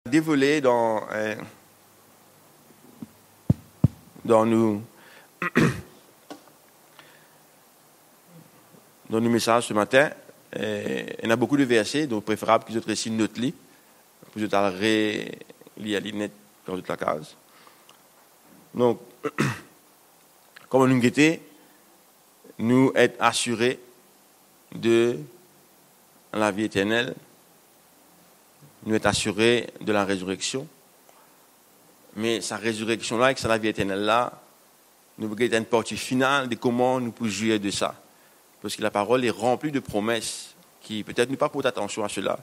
Dévoilé dans nos messages ce matin. Il y en a beaucoup de versets, donc préférable que vous récitez notre lit, pour vous lire à l'inet dans toute la case. Donc, comme nous guetter, nous être assurés de la vie éternelle, nous être assurés de la résurrection. Mais sa résurrection-là, et sa vie éternelle-là, nous voulons une partie finale de comment nous pouvons jouir de ça. Parce que la parole est remplie de promesses qui peut-être nous pas portent attention à cela.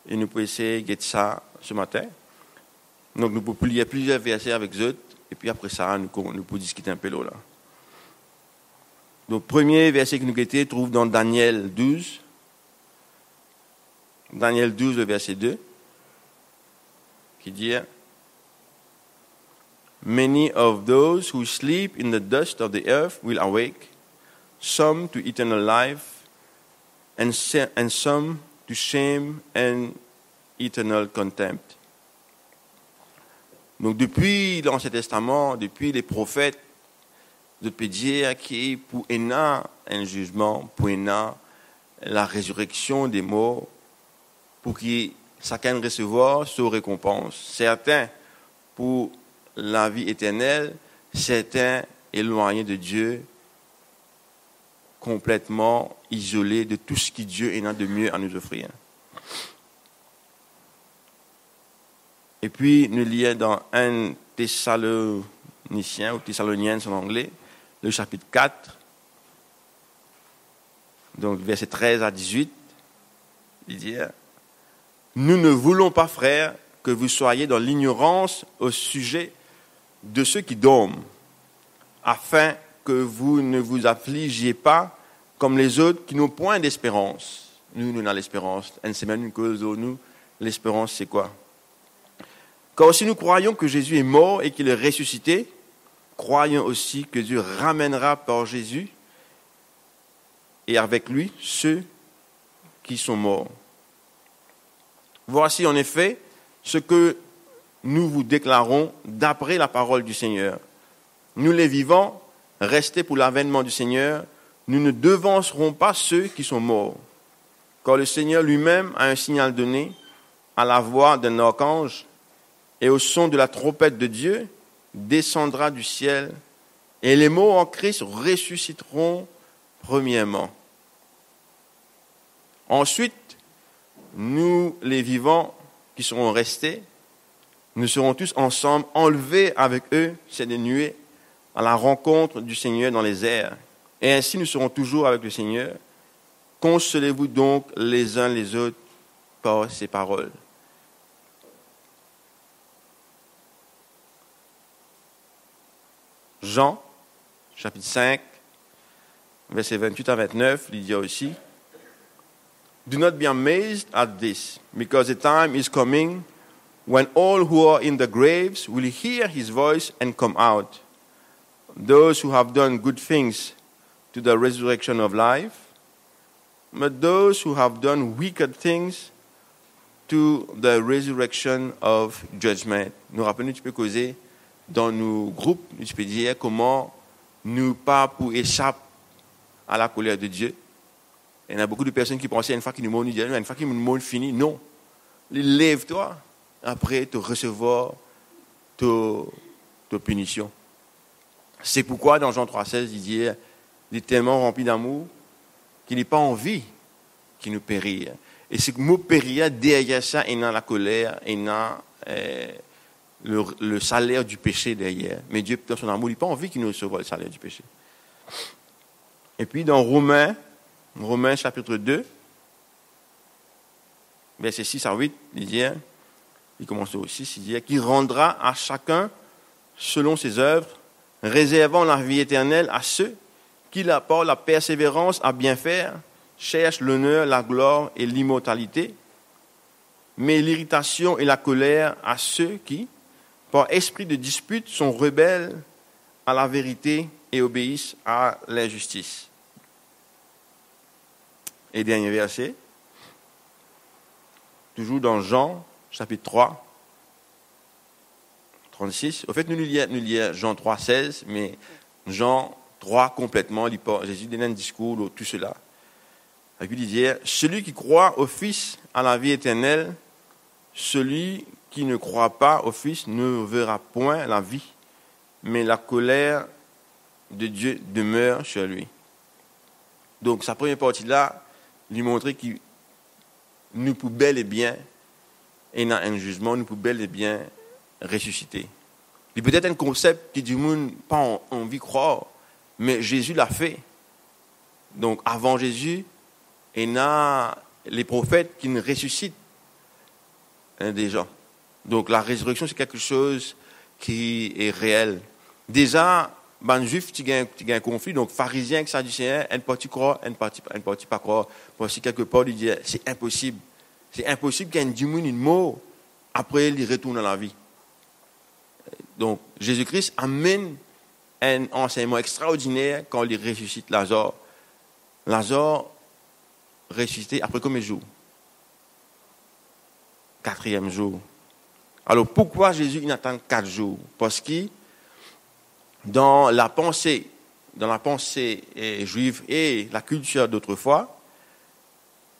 Et nous pouvons essayer de guetter ça ce matin. Donc nous pouvons lire plusieurs versets avec eux. Et puis après ça, nous pouvons discuter un peu là. Donc premier verset que nous guettons trouve dans Daniel 12. Daniel 12, le verset 2. Qui dit Many of those who sleep in the dust of the earth will awake, some to eternal life, and some to shame and eternal contempt. Donc depuis l'Ancien Testament, depuis les prophètes, je peux dire qu'il pour un jugement, pour la résurrection des morts, pour que chacun recevoir sa récompense. Certains pour la vie éternelle, certains éloignés de Dieu, complètement isolés de tout ce que Dieu a de mieux à nous offrir. Et puis, nous lisons dans 1 Thessaloniciens, ou Thessaloniens en anglais, le chapitre 4, donc versets 13 à 18, il dit Nous ne voulons pas, frères, que vous soyez dans l'ignorance au sujet de ceux qui dorment, afin que vous ne vous affligiez pas comme les autres qui n'ont point d'espérance. Nous avons l'espérance. L'espérance, c'est quoi? Car si nous croyons que Jésus est mort et qu'il est ressuscité, croyons aussi que Dieu ramènera par Jésus et avec lui ceux qui sont morts. Voici en effet ce que nous vous déclarons d'après la parole du Seigneur. Nous les vivants, restés pour l'avènement du Seigneur, nous ne devancerons pas ceux qui sont morts. Car le Seigneur lui-même a un signal donné à la voix d'un archange et au son de la trompette de Dieu descendra du ciel et les morts en Christ ressusciteront premièrement. Ensuite, nous les vivants qui seront restés, nous serons tous ensemble enlevés avec eux, c'est des nuées, à la rencontre du Seigneur dans les airs. Et ainsi nous serons toujours avec le Seigneur. Consolez-vous donc les uns les autres par ces paroles. Jean, chapitre 5, versets 28 à 29, il dit aussi Do not be amazed at this, because the time is coming when all who are in the graves will hear his voice and come out. Those who have done good things to the resurrection of life, but those who have done wicked things to the resurrection of judgment. Nous rappelons, tu peux causer dans nos groupes, tu peux dire comment nous pas pour échapper à la colère de Dieu. Il y a beaucoup de personnes qui pensaient une fois qu'ils nous mourent, une fois qu'ils nous mourent, fini. Non. Lève-toi, après te recevoir ta punition. C'est pourquoi dans Jean 3,16, il dit il est tellement rempli d'amour qu'il n'est pas envie qu'il nous périsse. Et ce mot périr, derrière ça, il y a la colère, il y a le salaire du péché derrière. Mais Dieu, dans son amour, il n'a pas envie qu'il nous reçoive le salaire du péché. Et puis dans Romains chapitre 2, versets 6 à 8, il commence au 6, il dit qu'il rendra à chacun selon ses œuvres, réservant la vie éternelle à ceux qui, par la persévérance à bien faire, cherchent l'honneur, la gloire et l'immortalité, mais l'irritation et la colère à ceux qui, par esprit de dispute, sont rebelles à la vérité et obéissent à l'injustice. Et dernier verset, toujours dans Jean, chapitre 3, 36. Au fait, nous lisons Jean 3, 16, mais Jean 3 complètement, Jésus donne un discours, tout cela. Et puis il dit, celui qui croit au Fils a la vie éternelle, celui qui ne croit pas au Fils ne verra point la vie, mais la colère de Dieu demeure sur lui. Donc, sa première partie-là, lui montrer que nous pouvons bel et bien, et dans un jugement, nous pouvons bel et bien ressusciter. Il peut être un concept qui du monde pas envie de croire, mais Jésus l'a fait. Donc, avant Jésus, il y a les prophètes qui nous ressuscitent des gens. Donc, la résurrection, c'est quelque chose qui est réel. Déjà, les Juifs, il y a un conflit. Donc, pharisiens et sadducéens, une partie croit, une partie pas croit. Parce que quelque part, il dit, c'est impossible. C'est impossible qu'il y ait une mort. Après, il retourne dans la vie. Donc, Jésus-Christ amène un enseignement extraordinaire quand il ressuscite Lazare. Lazare ressuscité après combien de jours? 4e jour. Alors, pourquoi Jésus il attend 4 jours? Parce que dans la pensée juive et la culture d'autrefois,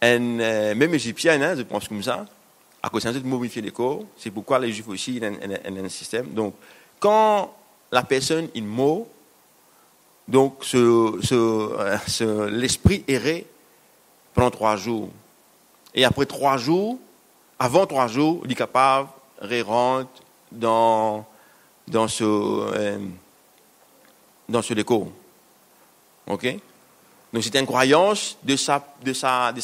même égyptienne, je pense comme ça, à cause de momifier les corps, c'est pourquoi les Juifs aussi ont un système. Donc, quand la personne est morte, donc l'esprit errait pendant 3 jours. Et après 3 jours, avant 3 jours, il est capable de rentrer dans ce décor. OK? Donc, c'est une croyance de sa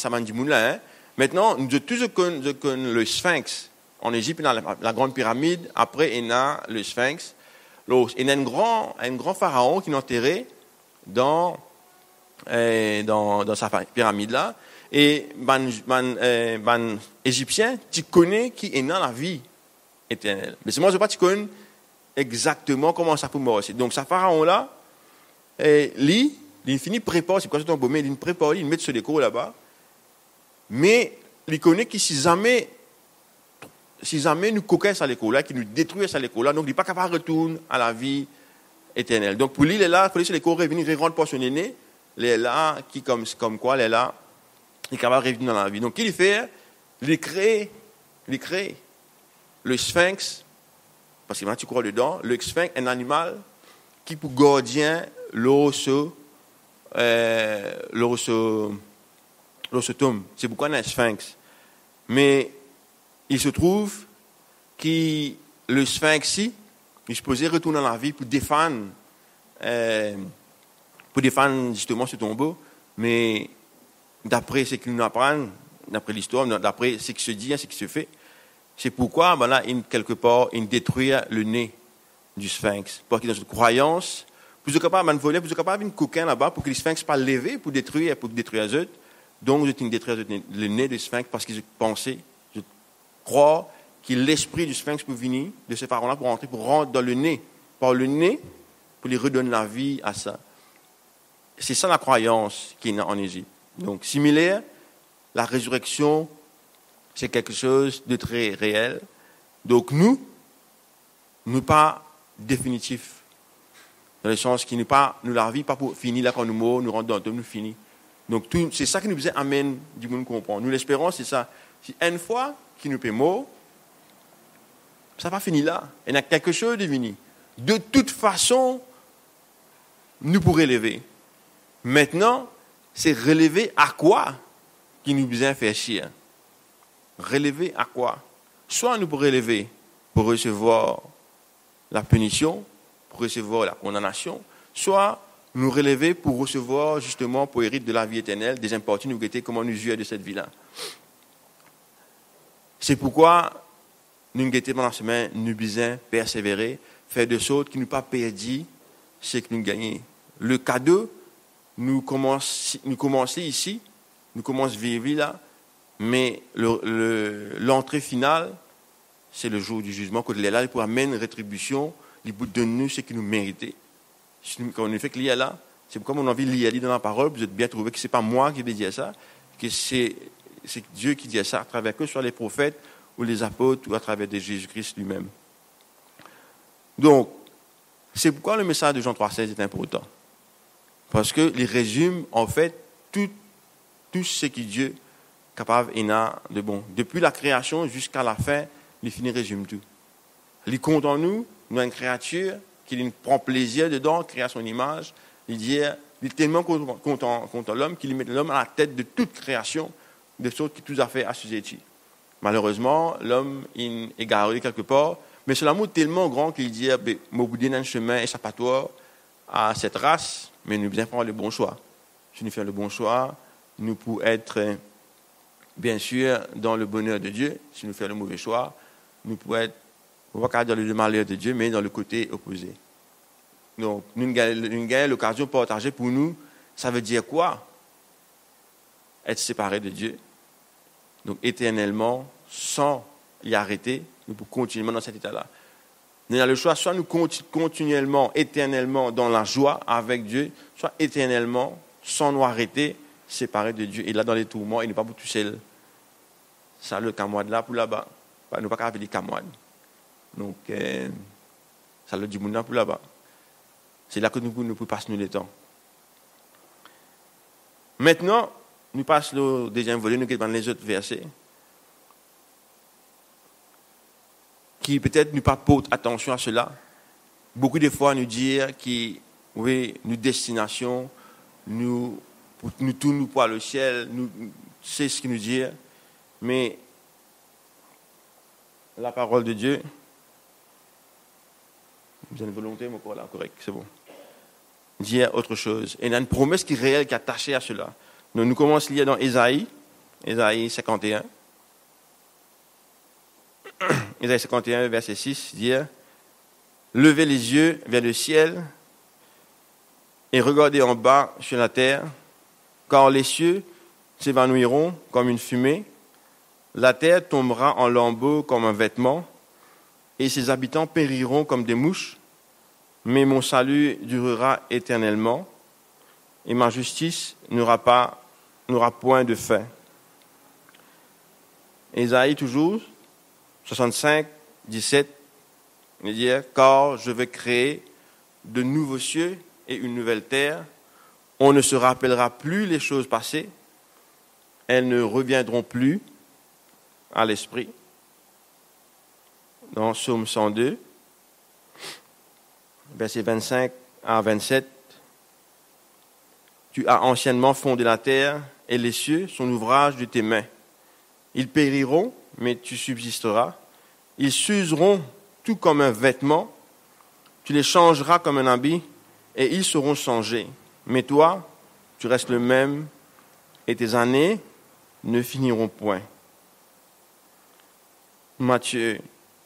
mandimoula. Maintenant, nous tous je connais le Sphinx. En Égypte, il y a la grande pyramide. Après, il y a le Sphinx. Il y a un grand pharaon qui est enterré dans sa pyramide là. Et les Égyptiens, tu connais qui est dans la vie éternelle. Mais moi, je ne sais pas, tu connais exactement comment ça peut mourir. Donc, ce pharaon-là, il finit prépare, c'est quoi c'est ton beau, il prépare, il met sur les cours là-bas. Mais il connaît que si jamais nous coquons sur l'école là, qui nous détruit sur l'école là, donc il n'est pas capable de retourner à la vie éternelle. Donc pour lui, il est là, il faut laisser l'école revenir, il rentre pour son aîné, il est là, qui comme quoi, il est là, il est capable de revenir dans la vie. Donc qu'il fait, il crée le Sphinx, parce que maintenant tu crois dedans, le Sphinx, un animal qui pour gardien l'osseum. C'est pourquoi on a un Sphinx. Mais il se trouve que le Sphinx, il est supposé retourner dans la vie pour défendre justement ce tombeau. Mais d'après ce qu'il nous apprend, d'après l'histoire, d'après ce qui se dit, ce qui se fait, c'est pourquoi là, quelque part, il détruit le nez du Sphinx. Parce que dans cette croyance, plus de capable de voler, plus de capable de coquin là-bas pour que le Sphinx pas levé pour détruire les autres. Donc, je détruire le nez du Sphinx parce que je crois que l'esprit du Sphinx peut venir de ces pharaons-là pour rentrer dans le nez, par le nez, pour lui redonner la vie à ça. C'est ça la croyance qui est en Égypte. Donc, similaire, la résurrection, c'est quelque chose de très réel. Donc, nous pas définitif. Dans le sens qui n'est pas, nous la vie pas pour finir là quand nous mourons, nous rentrons dans le temps, nous finissons. Donc, c'est ça qui nous amène du monde comprendre. Nous, l'espérance, c'est ça. Si une fois qu'il nous peut mort, ça va finir là. Il y a quelque chose de venir. De toute façon, nous pourrons relever. Maintenant, c'est relever à quoi qui nous besoin faire chier. Relever à quoi? Soit nous pourrons relever pour recevoir la punition, pour recevoir la condamnation, soit nous relever pour recevoir justement pour hériter de la vie éternelle, des importunes, nous guetter comment nous jouir de cette vie-là. C'est pourquoi nous guetter pendant la semaine, nous besoin persévérer, faire de sorte qui nous pas perdu ce que nous gagnons. Le cadeau, nous commençons ici, nous commençons à vivre là, mais l'entrée finale, c'est le jour du jugement, quand il est là, il pourra amener une rétribution, il bout de nous ce qui nous méritait. Quand on fait que l'il est là, c'est pourquoi on a envie de lire dans la parole, vous êtes bien trouvé que ce n'est pas moi qui vais dire ça, que c'est Dieu qui dit ça à travers que ce soit les prophètes ou les apôtres ou à travers de Jésus-Christ lui-même. Donc, c'est pourquoi le message de Jean 3,16 est important. Parce qu'il résume, en fait, tout ce que Dieu est capable et n'a de bon. Depuis la création jusqu'à la fin, il résume tout. Il compte en nous, nous avons une créature, qu'il prend plaisir dedans, créer à son image. Il est tellement content l'homme qu'il met l'homme à la tête de toute création, de choses qui tout à fait assujetties. Malheureusement, l'homme est égaré quelque part, mais c'est l'amour tellement grand qu'il dit, mon bout d'un chemin échappatoire à cette race, mais nous devons prendre le bon choix. Si nous faisons le bon choix, nous pouvons être, bien sûr, dans le bonheur de Dieu. Si nous faisons le mauvais choix, nous pouvons être, on va pas dire le malheur de Dieu, mais dans le côté opposé. Donc, nous gagnons l'occasion de partager pour nous, ça veut dire quoi? Être séparé de Dieu. Donc, éternellement, sans y arrêter, nous pouvons continuer dans cet état-là. Nous avons le choix, soit nous continuellement, éternellement dans la joie avec Dieu, soit éternellement, sans nous arrêter, séparés de Dieu. Et là, dans les tourments, il n'est pas pour tout seul. Ça, le camouade là, pour là-bas. Nous ne pouvons pas appeler camouade. Donc, ça le dit là pour là-bas. C'est là que nous pouvons passer le temps. Maintenant, nous passons au deuxième volet, nous regardons les autres versets, qui peut-être nous pas portent attention à cela. Beaucoup de fois, nous dire que, oui, nos destinations, nous tournons pour le ciel, c'est ce qu'il nous dit, mais la parole de Dieu, vous avez une volonté, mon corps là, correct, c'est bon. Dire autre chose. Et il y a une promesse qui est réelle, qui est attachée à cela. Donc, nous commençons à lire dans Ésaïe 51. Ésaïe 51, verset 6, dire « Levez les yeux vers le ciel et regardez en bas sur la terre, car les cieux s'évanouiront comme une fumée, la terre tombera en lambeaux comme un vêtement, et ses habitants périront comme des mouches, mais mon salut durera éternellement, et ma justice n'aura point de fin. » Ésaïe toujours, 65, 17, il dit « Car je vais créer de nouveaux cieux et une nouvelle terre. On ne se rappellera plus les choses passées. Elles ne reviendront plus à l'esprit. » Dans Psaume 102, versets 25 à 27, « Tu as anciennement fondé la terre et les cieux sont l'ouvrage de tes mains. Ils périront, mais tu subsisteras. Ils s'useront tout comme un vêtement. Tu les changeras comme un habit et ils seront changés. Mais toi, tu restes le même et tes années ne finiront point. » Matthieu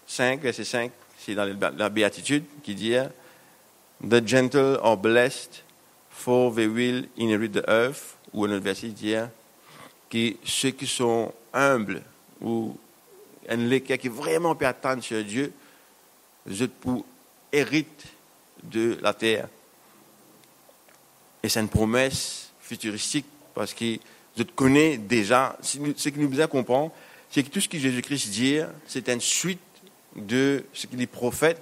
5, verset 5, c'est dans la béatitude qui dit « The gentle are blessed, for they will inherit the earth. » Ou un autre verset dit que ceux qui sont humbles ou un léquer qui vraiment peut attendre sur Dieu, je pour hérite de la terre. Et c'est une promesse futuristique parce que je te connais déjà. Ce que nous devons comprendre, c'est que tout ce que Jésus-Christ dit, c'est une suite de ce que les prophètes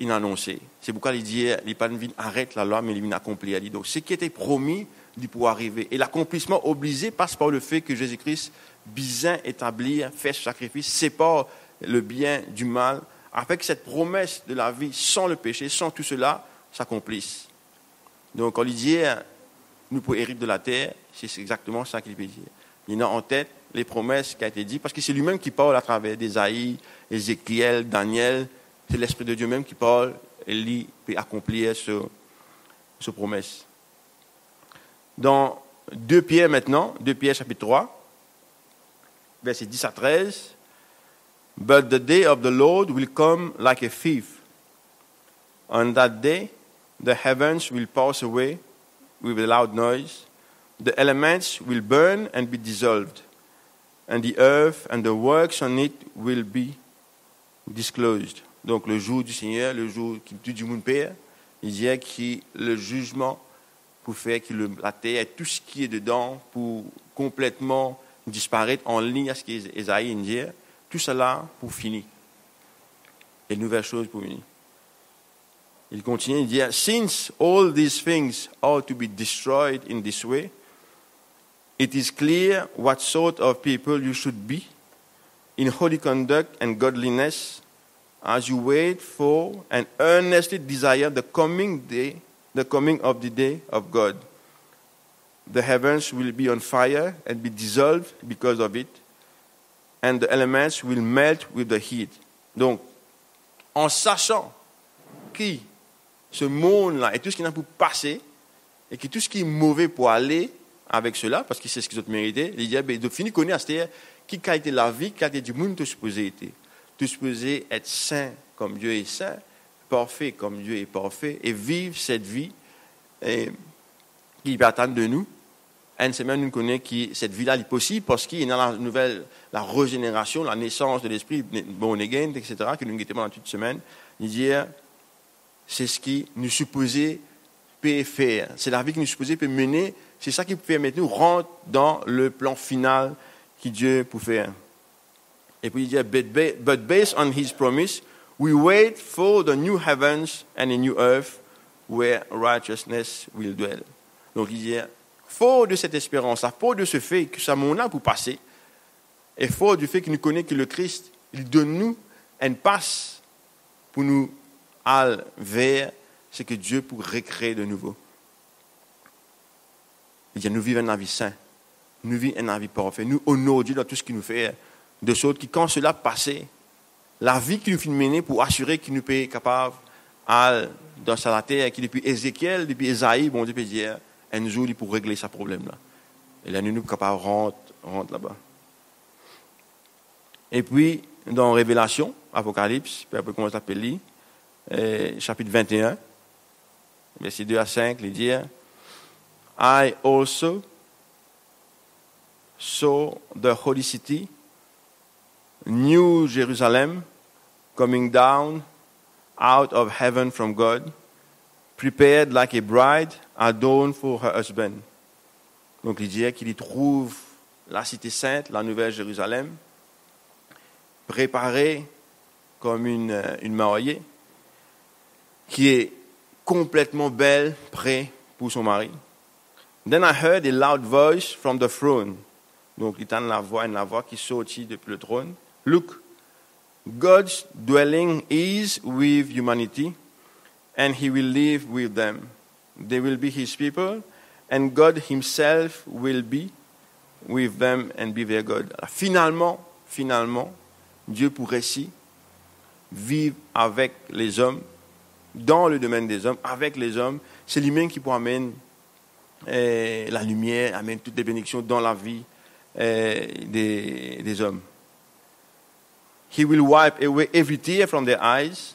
ont annoncé. C'est pourquoi il dit, il pas venu arrête la loi, mais il vient accomplir. Donc, ce qui était promis, il peut arriver. Et l'accomplissement obligé passe par le fait que Jésus-Christ, bien établir, fait ce sacrifice, sépare le bien du mal, afin que cette promesse de la vie sans le péché, sans tout cela, s'accomplisse. Donc, quand il dit, nous pouvons hériter de la terre, c'est exactement ça qu'il peut dire. Il a en tête les promesses qui ont été dites, parce que c'est lui-même qui parle à travers d'Ésaïe, Ézéchiel, Daniel. C'est l'Esprit de Dieu même qui parle et lui peut accomplir ce promesse. Dans 2 Pierre maintenant, 2 Pierre chapitre 3, versets 10 à 13. « But the day of the Lord will come like a thief. On that day, the heavens will pass away with a loud noise. The elements will burn and be dissolved. And the earth and the works on it will be disclosed. » Donc le jour du Seigneur, le jour du monde Père, il dit que le jugement pour faire que la terre et tout ce qui est dedans pour complètement disparaître en ligne à ce qu'Ésaïe dit, tout cela pour finir. Et une nouvelle chose pour venir. Il continue, il dit, since all these things are to be destroyed in this way, it is clear what sort of people you should be in holy conduct and godliness as you wait for and earnestly desire the coming of the day of God. The heavens will be on fire and be dissolved because of it, and the elements will melt with the heat. Donc, en sachant que ce monde-là et tout ce qui n'a pour passer, et que tout ce qui est mauvais pour aller avec cela, parce que c'est ce qu'ils ont mérité, il dit, de finir connaître, c'est-à-dire, qui qualité de la vie, qualité du monde, tu es supposé être. Tu es supposé être saint comme Dieu est saint, parfait comme Dieu est parfait, et vivre cette vie qui peut attendre de nous. Et une semaine, nous connaissons que cette vie-là est possible parce qu'il y a la régénération, la naissance de l'esprit, born again, etc., que nous guettons pendant toute semaine. Il dit, c'est ce qui nous supposait peut faire. C'est la vie que nous supposait peut mener. C'est ça qui peut permettre nous rentrer dans le plan final que Dieu peut faire. Et puis il dit, but based on his promise, we wait for the new heavens and a new earth where righteousness will dwell. Donc il dit, fort de cette espérance, fort de ce fait que ce monde-là pour passer, et fort du fait que nous connaissons que le Christ, il donne nous une passe pour nous aller vers ce que Dieu pour recréer de nouveau. Il dit, nous vivons une vie sainte, nous vivons une vie parfaite, nous honorons Dieu dans tout ce qu'il nous fait, de sorte que quand cela passe, la vie qu'il nous fait mener pour assurer qu'il nous peut être capable d'aller dans la terre, qui depuis Ézéchiel, depuis Esaïe, bon Dieu peut dire, un jour pour régler ce problème-là. Et là, nous sommes capables de rentrer là-bas. Et puis, dans Révélation, Apocalypse, puis après, comment ça s'appelle, chapitre 21, versets 2 à 5, il dit, I also saw the holy city, New Jerusalem, coming down out of heaven from God, prepared like a bride adorned for her husband. Donc il dit qu'il y trouve la cité sainte, la nouvelle Jérusalem, préparée comme une mariée, qui est complètement belle, prête pour son mari. Then I heard a loud voice from the throne. Donc il entend une voix qui sortit depuis le trône. Look, God's dwelling is with humanity, and he will live with them. They will be his people, and God himself will be with them and be their God. Alors, finalement, Dieu pourrait si vivre avec les hommes, dans le domaine des hommes, avec les hommes. C'est lui-même qui pourra amener la lumière, amène toutes les bénédictions dans la vie des hommes. He will wipe away every tear from their eyes.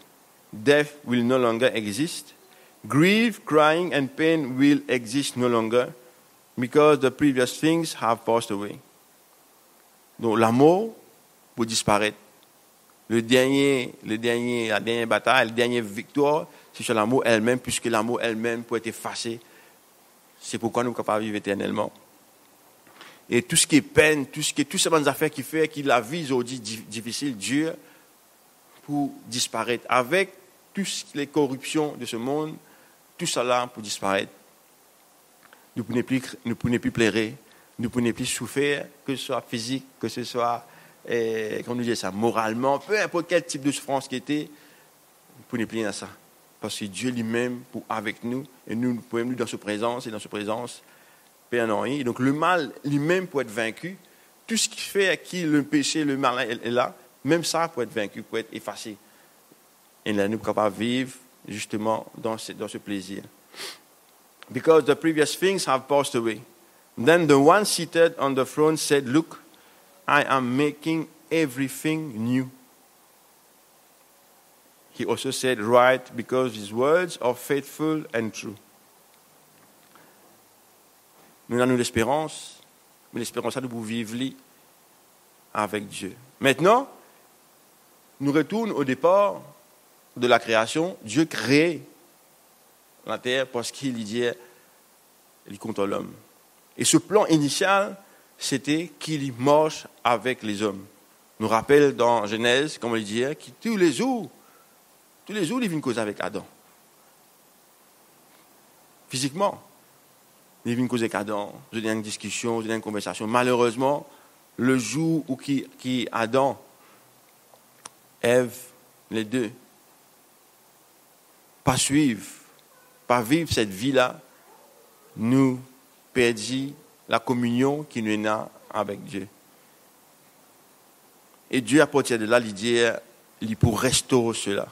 Death will no longer exist. Grief, crying, and pain will exist no longer because the previous things have passed away. Donc l'amour va disparaître. La dernière bataille, la dernière victoire, c'est sur l'amour elle-même, puisque l'amour elle-même peut être effacé. C'est pourquoi nous sommes capables de vivre éternellement. Et tout ce qui est peine, toutes ces bonnes affaires qui fait que la vie aujourd'hui difficile, dure, pour disparaître. Avec toutes les corruptions de ce monde, tout cela pour disparaître. Nous ne pouvons plus pleurer, nous ne pouvons plus souffrir, que ce soit physique, que ce soit, comme nous disons ça, moralement, peu importe quel type de souffrance qui était, nous ne pouvons plus rien à ça. Parce que Dieu lui-même est avec nous, et nous pouvons nous dans sa présence, et dans sa présence, et donc le mal lui-même peut être vaincu. Tout ce qui fait à qui le péché, le mal est là, même ça peut être vaincu, peut être effacé. Et là, nous sommes capables de vivre justement dans ce plaisir. Because the previous things have passed away. Then the one seated on the throne said, Look, I am making everything new. He also said, Write, because his words are faithful and true. Nous avons l'espérance, mais l'espérance a de vous vivre avec Dieu. Maintenant, nous retournons au départ de la création. Dieu crée la terre parce qu'il disait, il compte l'homme. Et ce plan initial, c'était qu'il marche avec les hommes. Nous rappelle dans Genèse, comme on le disait, que tous les jours, il vient causer avec Adam. physiquement. Il vient causer Adam, il y a une discussion, il y a une conversation. Malheureusement, le jour où qui Adam, Ève, les deux, pas suivre, pas vivre cette vie-là, nous perdons la communion qui nous a avec Dieu. Et Dieu, à partir de là, il dit, il pour restaurer cela.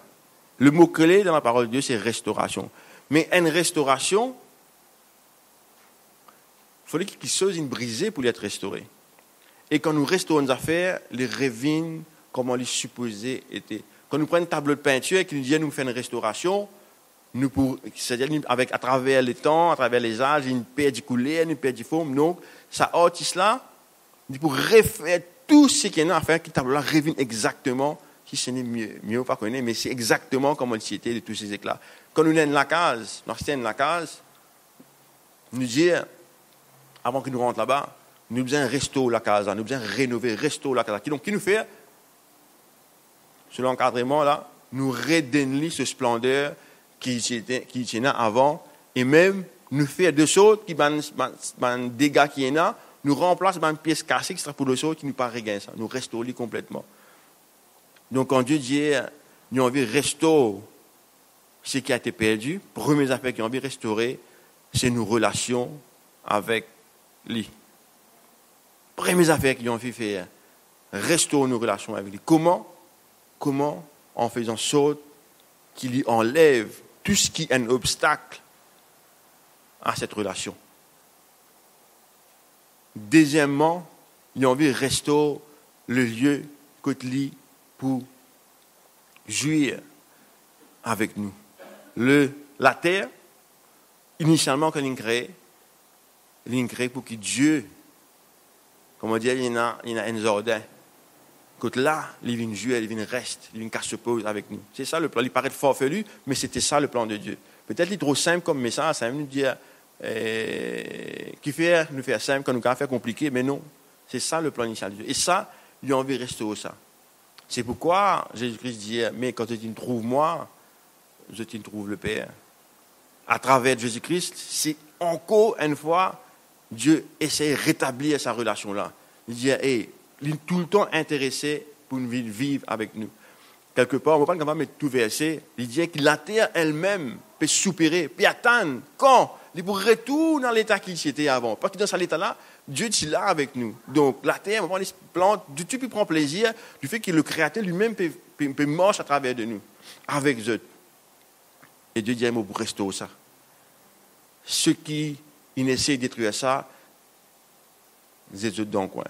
Le mot-clé dans la parole de Dieu, c'est restauration. Mais une restauration, il fallait qu'il soit une brisée pour être restauré. Et quand nous restaurons nos affaires, les reviennent comme on les supposait était. Quand nous prenons une table de peinture et qu'il nous dit nous faire une restauration, c'est-à-dire à travers les temps, à travers les âges, une paire de couleurs, une paire de formes. Donc, ça artiste-là, pour refaire tout ce qu'il y a à faire, qui table-là revienne exactement, si ce n'est mieux pas connaître, mais c'est exactement comme on s'y était de tous ces éclats. Quand nous sommes la case, la case, nous dire, avant que nous rentrions là-bas, nous devons restaurer la case, nous devons rénover, restaurer la case. Donc, qui nous fait, selon l'encadrement, là, nous redonner ce splendeur qui était avant, et même nous faire de choses qui ont dégâts qui y a, nous remplace une pièce cassée qui sera pour le sol qui nous paraît gain ça, nous restaurer complètement. Donc, quand Dieu dit, nous avons envie de restaurer ce qui a été perdu, première affaire qu'on a envie de restaurer, c'est nos relations avec lui. Première affaire qu'ils ont envie de faire, restaurer nos relations avec lui. Comment? En faisant sorte qu'il lui enlève tout ce qui est un obstacle à cette relation. Deuxièmement, il a envie de restaurer le lieu côté lui pour jouir avec nous. La terre, initialement, quand il crée pour que Dieu, comment dire, il y a un jardin. Côté là, il vient jouer, il vient rester, il vient qu'à se poser avec nous. C'est ça le plan. Il paraît farfelu, mais c'était ça le plan de Dieu. Peut-être qu'il est trop simple comme message, ça veut nous dire qui fait nous faire simple quand nous faire compliqué, mais non. C'est ça le plan initial de Dieu. Et ça, il a envie de restaurer ça. C'est pourquoi Jésus-Christ dit, mais quand tu me trouves moi, je te trouve le Père. À travers Jésus-Christ, c'est encore une fois, Dieu essaie de rétablir sa relation-là. Il dit, il est tout le temps intéressé pour nous vivre avec nous. Quelque part, on ne va pas capable de mettre tout verset. Il dit que la terre elle-même peut soupirer, peut attendre. Quand? Il pour retourner dans l'état qu'il était avant. Parce que dans cet état-là, Dieu est là avec nous. Donc, la terre, on va les plantes, Dieu peut prendre plaisir du fait que le Créateur lui-même peut marcher à travers de nous, avec eux. Et Dieu dit, pour restaurer ça. Ceux qui essaient de détruire ça, c'est eux dans le coin.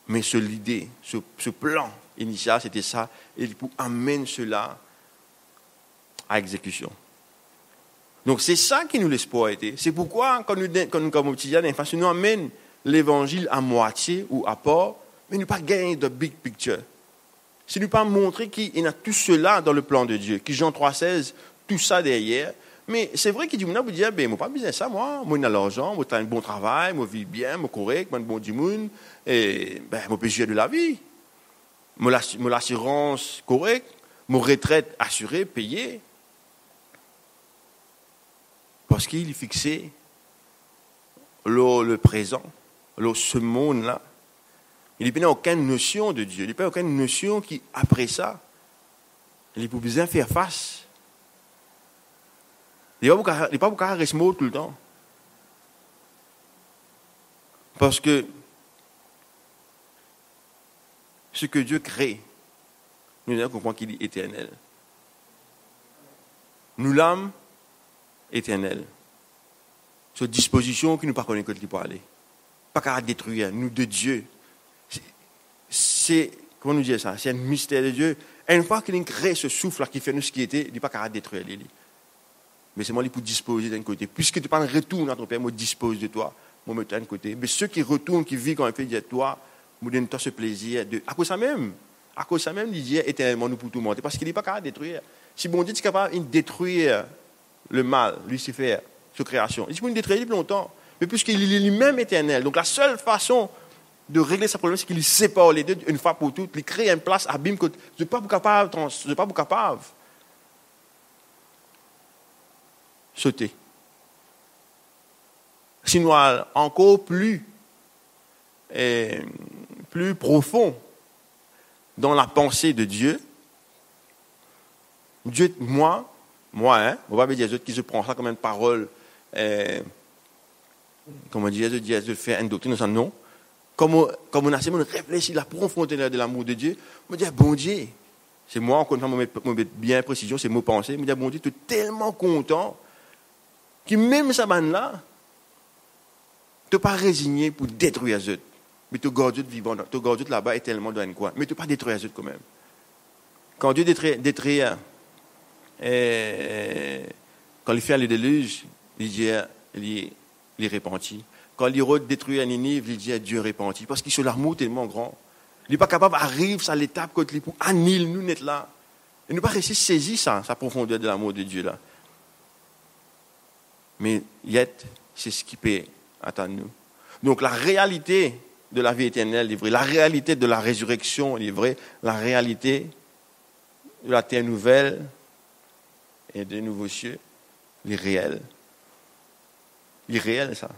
Mais l'idée, ce plan initial, c'était ça, et pour amener cela à exécution. Donc c'est ça qui nous l'espoir était. C'est pourquoi, quand nous comme quotidien, nous amène l'évangile à moitié ou à part, mais nous pas gagner de big picture. C'est nous pas montrer qu'il y a tout cela dans le plan de Dieu, que Jean 3,16, tout ça derrière. Mais c'est vrai qu'il dit, vous dire, ben, moi pas besoin de ça, moi j'ai l'argent, moi j'ai un bon travail, moi vis bien, moi correct, moi un bon du monde, et ben, moi peux jouer de la vie. Moi l'assurance correcte, moi retraite assurée, payée. Parce qu'il est fixé le présent, ce monde-là. Il n'a aucune notion de Dieu, il n'a aucune notion qui, après ça, il peut bien faire face. Il n'est pas beaucoup à rester mot tout le temps. Parce que ce que Dieu crée, nous devons comprendre qu'il est éternel. Nous l'âme éternelle. Cette disposition qui nous pas connaît que il peut aller. Pas qu'à détruire, nous de Dieu. C'est, comment nous dire ça? C'est un mystère de Dieu. Et une fois qu'il crée ce souffle-là qui fait nous ce qui était, il n'est pas qu'à détruire les lits. Mais c'est moi qui pour disposer d'un côté. Puisque tu pas retourne à ton Père, moi dispose de toi, moi me d'un côté. Mais ceux qui retournent, qui vivent quand il fait de toi, moi donne toi ce plaisir de. À cause ça même, il dit éternellement nous pour tout monter. Parce qu'il n'est pas capable de détruire. Si bon Dieu est capable de détruire le mal, Lucifer, sa création, il peut nous détruire plus longtemps. Mais puisqu'il est lui-même éternel, donc la seule façon de régler ce problème, c'est qu'il sépare les deux une fois pour toutes, il crée une place abîme que je ne suis pas capable sauter. si nous allons encore plus profond dans la pensée de Dieu, Dieu, moi, on va pas dire les autres qui se prennent ça comme une parole, comment dire, de faire une doctrine, non. Comme on a réfléchi la profondeur de l'amour de Dieu, on dit, bon Dieu, c'est moi, encore une fois, je mets bien précision, c'est mon pensée, je dis, bon Dieu, tu es tellement content, que même ça là, tu n'es pas résigné pour détruire les autres, mais tu gardes les autres vivants, tu gardes les autres là-bas et tellement dans une coin, mais tu n'es pas détruire les autres quand même. Quand Dieu détruit, quand il fait le déluge, il dit, il repentit. Quand l'Hérode détruit un Ninive, il dit à Dieu repentit. Parce qu'il est l'amour tellement grand. Il n'est pas capable d'arriver à l'étape quand il pour annihiler nous net là. Il n'a pas réussi à saisir ça, sa profondeur de l'amour de Dieu là. Mais c'est ce qui peut attendre nous. Donc la réalité de la vie éternelle est vraie. La réalité de la résurrection est vraie. La réalité de la terre nouvelle et des nouveaux cieux, il est réel. Il est réel ça.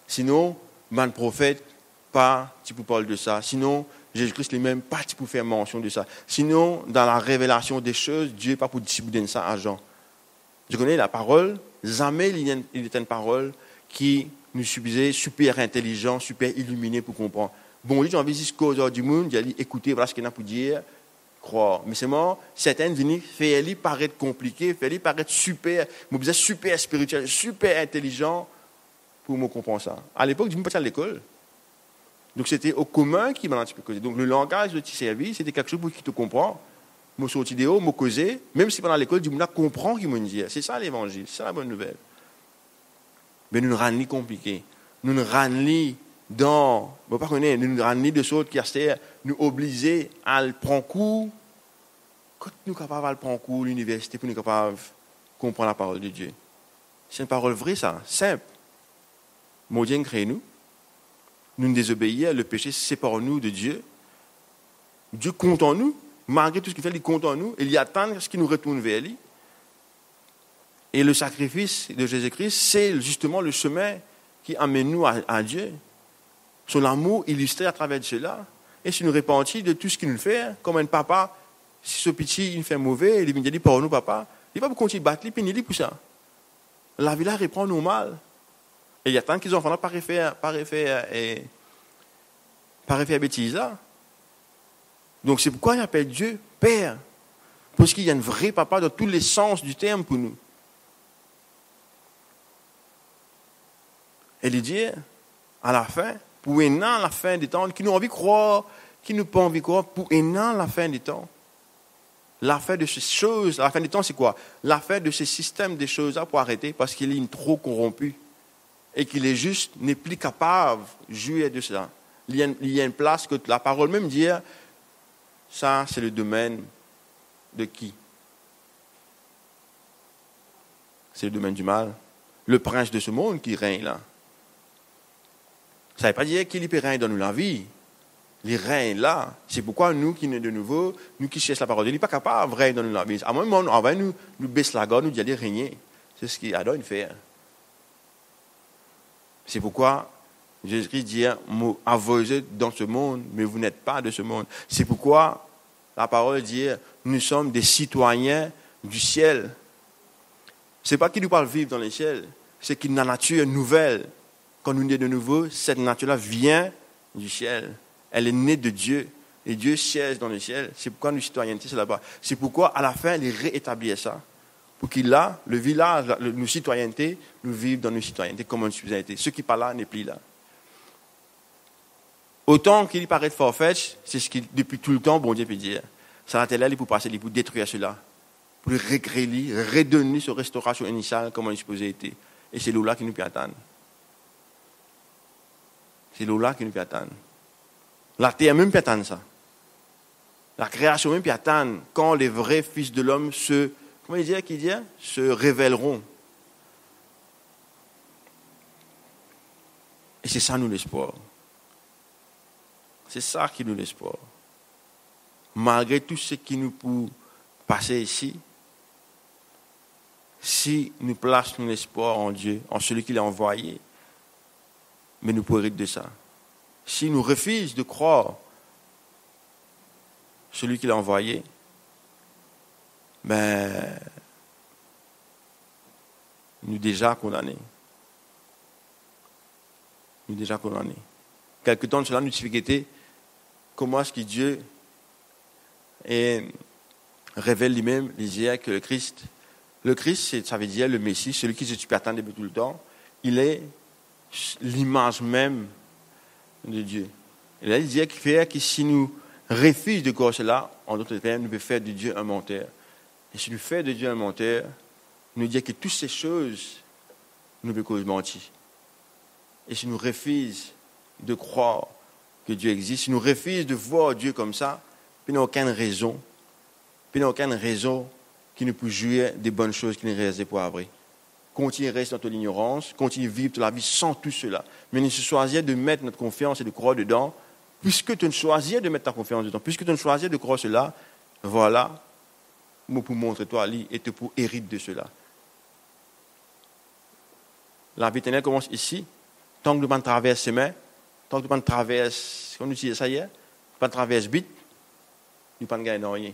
Sinon, le prophète, pas tu peux parler de ça. Sinon, Jésus-Christ lui-même, pas tu peux faire mention de ça. Sinon, dans la révélation des choses, Dieu n'est pas pour distribuer ça à Jean. Je connais la parole, jamais il est une parole qui nous suffisait super intelligent, super illuminé pour comprendre. Bon, j'ai envie de dire ce qu'aux du monde, j'ai dit écoutez, voilà ce qu'il y a pour dire, croire. Mais c'est moi, certaines viennent faire lui paraître compliqué, faire lui paraître super, super spirituel, super intelligent. Pour me comprendre ça. À l'époque, je ne suis pas à l'école. Donc, c'était au commun qui m'a un petit peu causé. Donc, le langage de tes services, c'était quelque chose pour qui te comprend. Je suis sorti de haut, je causé. Même si pendant l'école, je comprends ce qu'il me dit. C'est ça l'évangile, c'est ça la bonne nouvelle. Mais nous ne rendons pas compliqué. Nous ne rendons pas dans. Nous ne rendons pas de choses qui nous obligent à le prendre cours. Quand nous sommes capables de prendre cours à l'université, pour nous capables de comprendre la parole de Dieu. C'est une parole vraie, ça, simple. Mon Dieu crée nous. Nous nous désobéissons, le péché sépare nous de Dieu. Dieu compte en nous. Malgré tout ce qu'il fait, il compte en nous. Il y attend ce qui nous retourne vers lui. Et le sacrifice de Jésus-Christ, c'est justement le chemin qui amène nous à Dieu. Son amour illustré à travers cela. Et si nous repentons de tout ce qu'il nous fait, comme un papa, si ce petit il fait mauvais, il dit pour nous, papa, il ne va pas continuer de battre, il dit pour ça. La vie là reprend normal. Et il y a tant qu'ils ont fait pas refaire bêtise là. Donc c'est pourquoi il appelle Dieu Père. Parce qu'il y a un vrai papa dans tous les sens du terme pour nous. Et il dit, à la fin, pour un an, la fin des temps, qui nous envie de croire, qui nous pas envie de croire, pour un an, la fin des temps. La fin de ces choses, la fin des temps, c'est quoi? La fin de ces systèmes des choses-là pour arrêter, parce qu'il est trop corrompu. Et qu'il est juste, n'est plus capable de jouir de cela. Il y a une place que la parole même dit, ça c'est le domaine de qui? C'est le domaine du mal. Le prince de ce monde qui règne là. Ça ne veut pas dire qu'il peut régner dans nous la vie. Il règne là. C'est pourquoi nous qui sommes de nouveau, nous qui cherchons la parole, il n'est pas capable de régner dans nous la vie. À un moment, on va nous baisser la garde, nous dire régner. C'est ce qu'il adore faire. C'est pourquoi Jésus-Christ dit, vous êtes dans ce monde, mais vous n'êtes pas de ce monde. C'est pourquoi la parole dit, nous sommes des citoyens du ciel. Ce n'est pas qu'il nous parle vivre dans le ciel, c'est qu'il y a une nature nouvelle. Quand nous sommes de nouveau, cette nature-là vient du ciel. Elle est née de Dieu. Et Dieu siège dans le ciel. C'est pourquoi nous citoyenneté, c'est là-bas. C'est pourquoi, à la fin, il réétablit ça. Pour qu'il a, le village, nos citoyennetés, nous vivons dans nos citoyennetés comme une citoyenneté. Ce qui n'est pas là n'est plus là. Autant qu'il paraît farfetch, c'est ce qui, depuis tout le temps, bon Dieu peut dire. Ça a été là pour passer, pour détruire cela. Pour le recréer, redonner sa restauration initiale comme on supposait être. Et c'est là qui nous peut attendre. C'est là qui nous peut attendre. La terre même peut attendre ça. La création même peut attendre quand les vrais fils de l'homme se révéleront. Et c'est ça nous l'espoir. C'est ça qui nous l'espoir. Malgré tout ce qui nous peut passer ici, si nous plaçons l'espoir en Dieu, en celui qui l'a envoyé, mais nous pouvons hériter de ça. Si nous refusons de croire celui qui l'a envoyé, ben, nous déjà condamnés. Nous déjà condamnés. Quelque temps de cela, nous expliquons comment est-ce que Dieu révèle lui-même, disait que le Christ, ça veut dire le Messie, celui qui se attend depuis tout le temps, il est l'image même de Dieu. Et là, il disait que si nous refusons de croire cela, en d'autres termes, nous pouvons faire de Dieu un menteur. Et si nous faisons de Dieu un menteur, nous disons que toutes ces choses nous peuvent mentir. Et si nous refusons de croire que Dieu existe, si nous refusons de voir Dieu comme ça, il n'y a aucune raison qui nous peut jouir des bonnes choses qui nous réalisent pour vrai. Continue à rester dans l'ignorance, continue à vivre toute la vie sans tout cela. Mais nous choisissons de mettre notre confiance et de croire dedans, puisque tu choisis de mettre ta confiance dedans, puisque tu choisis de croire cela, voilà, moi pour montrer toi et te pour hériter de cela. La vie éternelle commence ici. Tant que tu ne traverses chemin, tant que tu ne traverses, comme nous disons ça hier, tu ne traverses vite, tu ne peux pas gagner rien.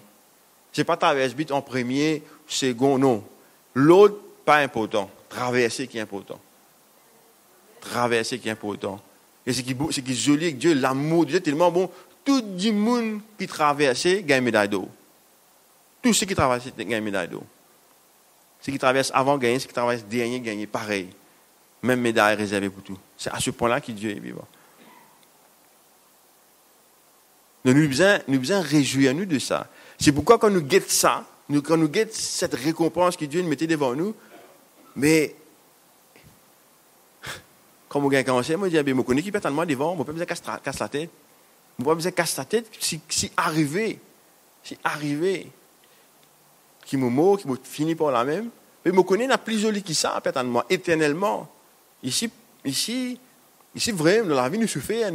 Ce n'est pas traverser vite en premier, second, non. L'autre, pas important. Traverser qui est important. Traverser qui est important. Et ce qui est joli avec Dieu, l'amour de Dieu est tellement bon. Tout le monde qui traverse gagne une médaille d'eau. Tous ceux qui traversent gagnent une médaille d'eau. Ceux qui traversent avant gagnent, ceux qui traversent dernier gagnent. Pareil. Même médaille réservée pour tout. C'est à ce point-là que Dieu est vivant. Donc nous devons réjouir nous de ça. C'est pourquoi quand nous guettons ça, quand nous guettons cette récompense que Dieu nous mettait devant nous, mais quand on gagne commencé, moi je dis, je connais qui peut tellement devant, je ne peux pas casser la tête. Je ne peux pas casser la tête si arrivé, qui me moque, qui me finit par la même. Mais je connais la plus jolie qui ça, peut-être éternellement. Ici, vraiment, dans la vie, nous souffrons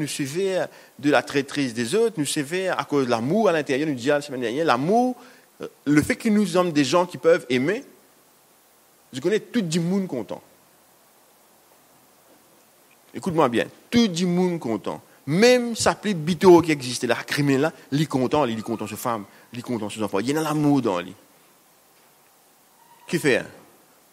de la traîtrise des autres, nous souffrons à cause de l'amour à l'intérieur, nous disons la semaine dernière, l'amour, le fait que nous sommes des gens qui peuvent aimer, je connais tout le monde content. Écoute-moi bien, tout le monde content. Même ça plus bitoro qui existait, la criminelle là, il est content sur femme, il est content sur enfants. Il y a l'amour dans lui. Qui fait?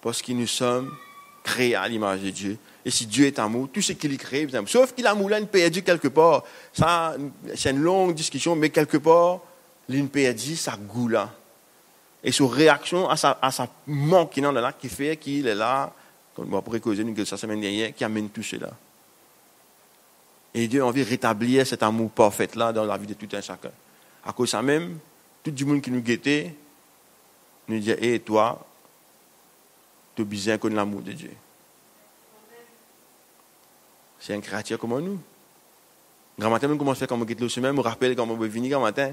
Parce que nous sommes créés à l'image de Dieu. Et si Dieu est amour, tout ce qu'il crée, sauf qu'il a l'amour là, il perdu quelque part. Ça, c'est une longue discussion, mais quelque part, il perdu sa goût là. Et sa réaction à sa manque qui est là, qui fait qu'il est là, comme on pourrait causer une semaine dernière, qui amène tout cela. Et Dieu a envie de rétablir cet amour parfait là dans la vie de tout un chacun. À cause de ça même, tout le monde qui nous guettait, nous dit, et toi, tu as besoin de l'amour de Dieu. C'est un créature comme nous. Grand matin, je commence à faire comme on semaine, je me rappelle quand on est venu grand matin.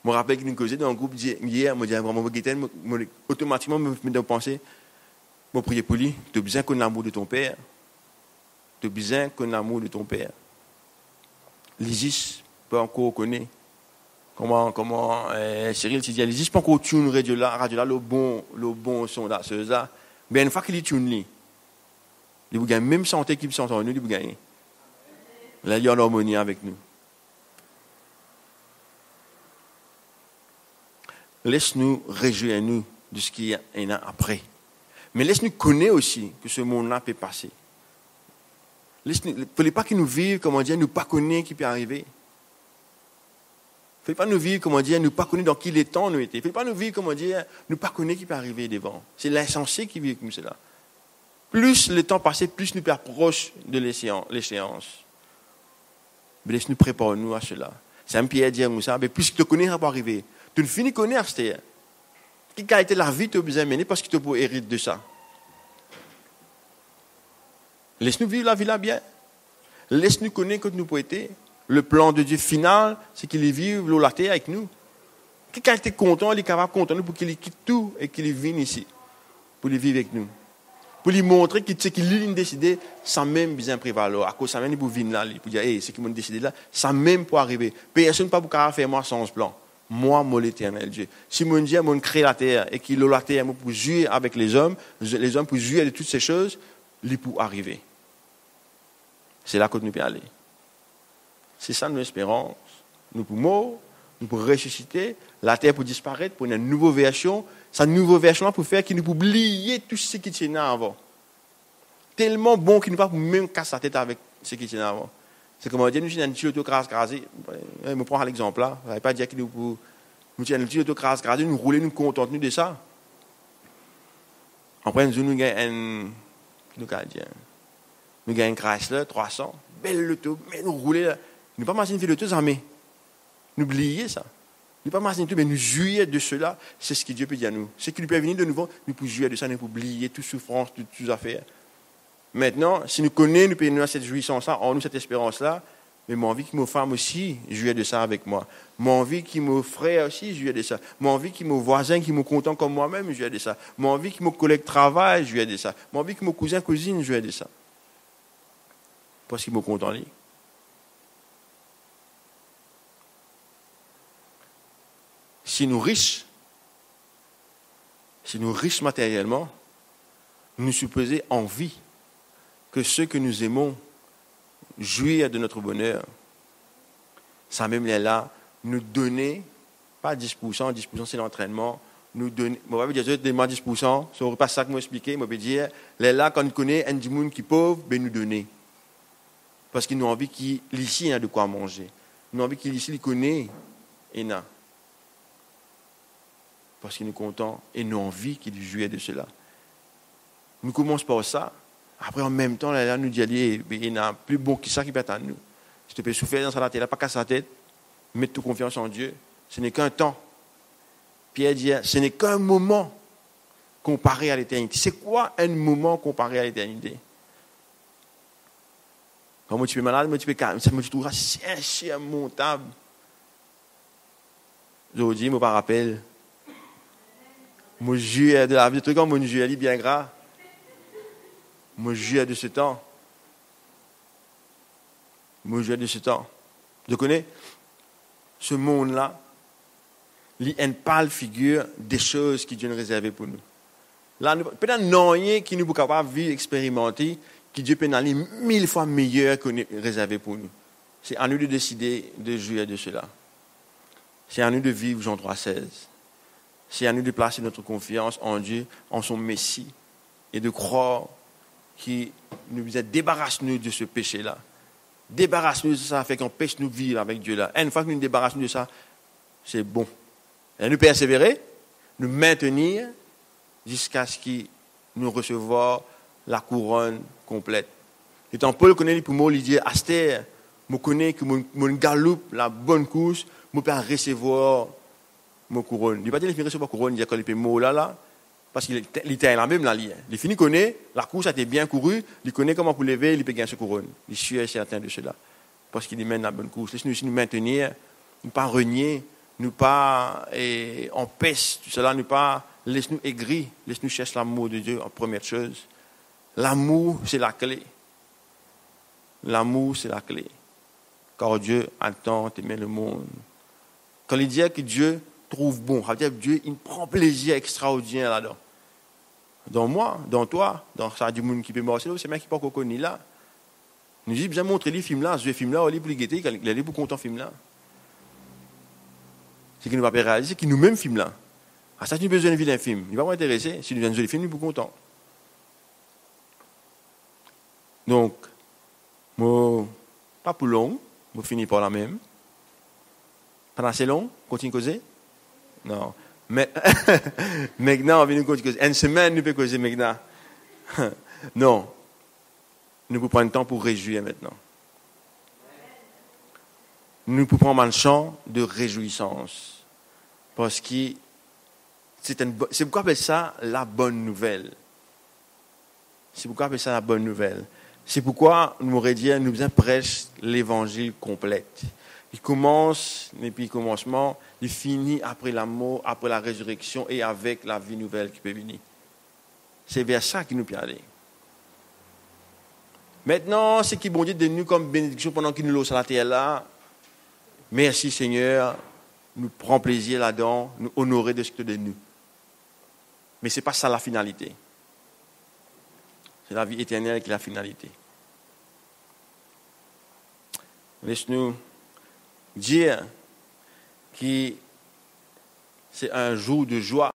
Je me rappelle que nous causions dans un groupe hier, je me dis, automatiquement, je me penser, je prie pour lui, tu as besoin de l'amour de ton père. Tu as besoin de l'amour de ton père. L'Isis peut encore connaître. Comment Cyril te dit, l'Isis peut encore tuner radio là, le bon son là, c'est ça. Mais une fois qu'il tune lui, il vous gagne même santé qui sont en nous, il vous gagne. Là, il y a en harmonie avec nous. Laisse-nous réjouir nous de ce qu'il y a après. Mais laisse-nous connaître aussi que ce monde-là peut passer. Il ne fallait pas que nous vivions, comment dire, nous pas connaître qui peut arriver. Il ne fallait pas nous vivre, comment dire, nous pas connaître dans qui les temps nous étaient. Il ne fallait pas nous vivre, comment dire, nous pas connaître qui peut arriver devant. C'est l'insensé qui vit comme cela. Plus le temps passé, plus nous approchons de l'échéance. Mais laisse-nous préparer nous à cela. C'est un Pierre dire ça, mais plus tu connais, ça va arriver. Tu ne finis de connaître, c'est-à-dire. Qui a été la vie, tu as besoin de mener parce que tu peux hériter de ça. Laisse-nous vivre la vie là bien. Laisse-nous connaître que nous pouvons être. Le plan de Dieu final, c'est qu'il vive la terre avec nous. Qui a été content, il est capable de content pour qu'il quitte tout et qu'il vienne ici. Pour lui vivre avec nous. Pour lui montrer que ce qu'il a décidé, ça même besoin de prévaloir. À cause ça même, il peut venir là, pour dire, hey, ce qu'il m'a décidé là, ça même pour arriver. Personne ne peut pas faire moi sans ce plan. Moi, l'éternel Dieu. Si mon Dieu m'a créé la terre et qu'il a la terre pour jouer avec les hommes pour jouer de toutes ces choses, il peut arriver. C'est là que nous pouvons aller. C'est ça notre espérance. Nous pouvons mourir, nous pouvons ressusciter, la terre pour disparaître, pour une nouvelle version. Cette nouvelle version pour faire qu'il nous peut oublier tout ce qui était avant. Tellement bon qu'il ne peut pas même casser la tête avec ce qui était avant. C'est comme on dit, nous avons un petit auto-crasé. Je me prends l'exemple là. Je ne vais pas dire que nous avons un petit auto-crasé, nous rouler, nous contenter de ça. Après, nous avons nous gagnons un Chrysler 300, belle auto, mais nous rouler là. Nous ne pas machiner l'auto, jamais. Nous oublier ça. Nous ne pas machiner tout, mais nous jouir de cela. C'est ce que Dieu peut dire à nous. Ce qui nous peut venir de nouveau, nous pouvons jouir de ça, nous pouvons oublier toute souffrance, toutes les affaires. Maintenant, si nous connaissons, nous pouvons cette jouissance-là, en nous cette espérance-là, mais mon envie que mes femmes aussi jouissent de ça avec moi. Mon envie que mes frères aussi jouissent de ça. Mon envie que mes voisins qui me content comme moi-même jouissent de ça. Mon envie que mes collègues travaillent jouissent de ça. Mon envie que mes cousins, cousines jouissent de ça. Parce qu'ils me content lui. Si nous riches matériellement, nous supposons envie que ceux que nous aimons jouir de notre bonheur. Ça même là, nous donner, pas 10%, 10% c'est l'entraînement, nous donner, je vais dire 10%, ça ne pas ça que moi expliquer, je vais dire, là, quand nous connaissons un monde qui est pauvre, ben nous donner. Parce qu'ils ont envie qu'ici, il y a de quoi manger. Nous avons envie qu'ici, il connaît, et non. Parce qu'ils nous contents et nous avons envie qu'ils jouissent de cela. Nous commençons par ça. Après, en même temps, là, nous disons, il y a plus bon que ça qui peut être à nous. Si tu peux souffrir dans sa tête, pas casser sa tête, mettre toute confiance en Dieu. Ce n'est qu'un temps. Pierre dit, ce n'est qu'un moment comparé à l'éternité. C'est quoi un moment comparé à l'éternité? Quand tu es malade, tu es calme. Ça me trouve insurmontable. Aujourd'hui, je me rappelle. Mon jus de la vie, tout comme mon jus est bien gras. Mon jus de ce temps. Mon jus de ce temps. Vous connaissez ce monde-là, il y a une pâle figure des choses qui Dieu nous réservé pour nous. Là, peut-être non rien qui nous est capable de vivre, expérimenter, qui Dieu peut nous aller 1000 fois meilleur que nous réservé pour nous. C'est à nous de décider de jouir de cela. C'est à nous de vivre Jean 3,16. C'est à nous de placer notre confiance en Dieu, en son Messie, et de croire qu'il nous débarrasse de ce péché-là. Débarrasse-nous de ça, fait qu'on pêche nous vivre avec Dieu là. Et une fois que nous nous débarrassons de ça, c'est bon. Et nous persévérer, nous maintenir jusqu'à ce qu'il nous recevoir la couronne complète. Et tant Paul connaît pour moi, il dit, Aster, je connais que mon galoupe, la bonne course, je peux recevoir mon couronne. Il ne dit pas qu'il peut recevoir la couronne, il dit qu'il peut mourir là, parce qu'il était la même là. Il finit connaît, la course a été bien courue, il connaît comment pour lever, il peut gagner ce couronne. Il est certain de cela. Parce qu'il mène la bonne course. Laisse-nous nous maintenir, ne pas renier, ne pas empêcher tout cela, ne pas laisse-nous aigrir, laisse-nous chercher l'amour de Dieu en première chose. L'amour, c'est la clé. L'amour, c'est la clé. Car Dieu a tant aimé le monde. Quand il dit que Dieu trouve bon, ça veut dire que Dieu il prend plaisir extraordinaire là-dedans. Dans moi, dans toi, dans ça du monde qui peut marcher, c'est même qui pas connu là. Nous dit bien montrer les films là, ce film là, il est pour guetter, il est pour content film là. C'est qu'il ne va pas réaliser qu'il nous même film là. À ça tu as besoin de vivre un film, il va m'intéresser, si nous viens de jouer les films, il est pour content. Donc moi pas pour long, je finis par la même. Pas assez long, continue à causer. Non. Mais maintenant, on vient de causer. Une semaine, nous pouvons causer maintenant. Non. Nous pouvons prendre le temps pour réjouir maintenant. Nous pouvons prendre un champ de réjouissance. Parce que c'est pourquoi on appelle ça la bonne nouvelle. C'est pourquoi on appelle ça la bonne nouvelle. C'est pourquoi nous m'aurait dit, nous prêchons l'évangile complète. Il commence, depuis le commencement, il finit après la mort, après la résurrection et avec la vie nouvelle qui peut venir. C'est vers ça qu'il nous peut aller. Maintenant, ce qui bon Dieu de nous comme bénédiction pendant qu'il nous lance à la terre là, merci Seigneur, nous prend plaisir là-dedans, nous honorer de ce que tu de nous. Mais ce n'est pas ça la finalité. C'est la vie éternelle qui est la finalité. Laisse-nous dire que c'est un jour de joie